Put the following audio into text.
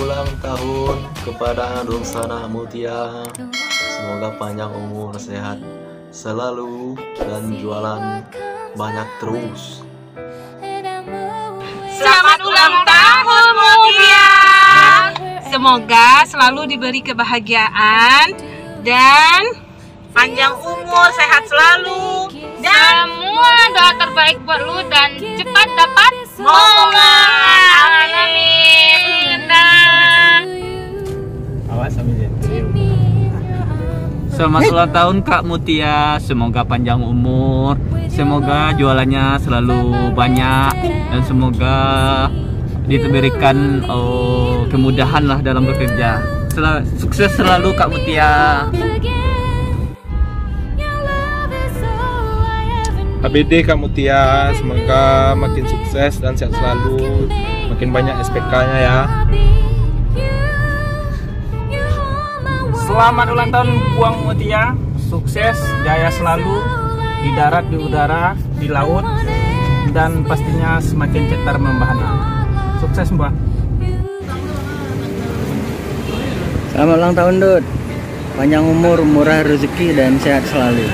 ulang tahun kepada Dursana Mutia. Semoga panjang umur, sehat selalu, dan jualan banyak terus. Selamat ulang tahun Mutia. Semoga selalu diberi kebahagiaan dan panjang umur, sehat selalu, dan semua doa terbaik buat lu dan cepat dapat momongan. Amin. Awas sambil jatuh. Selamat ulang tahun Kak Mutia, semoga panjang umur, semoga jualannya selalu banyak, dan semoga diberikan kemudahan lah dalam bekerja. Sukses selalu Kak Mutia. HBD Kak Mutia, semoga makin sukses dan sehat selalu, makin banyak SPK-nya ya. Selamat ulang tahun Buang Mutia, sukses, jaya selalu di darat, di udara, di laut, dan pastinya semakin cetar membahana. Sukses Mbak. Selamat ulang tahun Dut, panjang umur, murah rezeki, dan sehat selalu.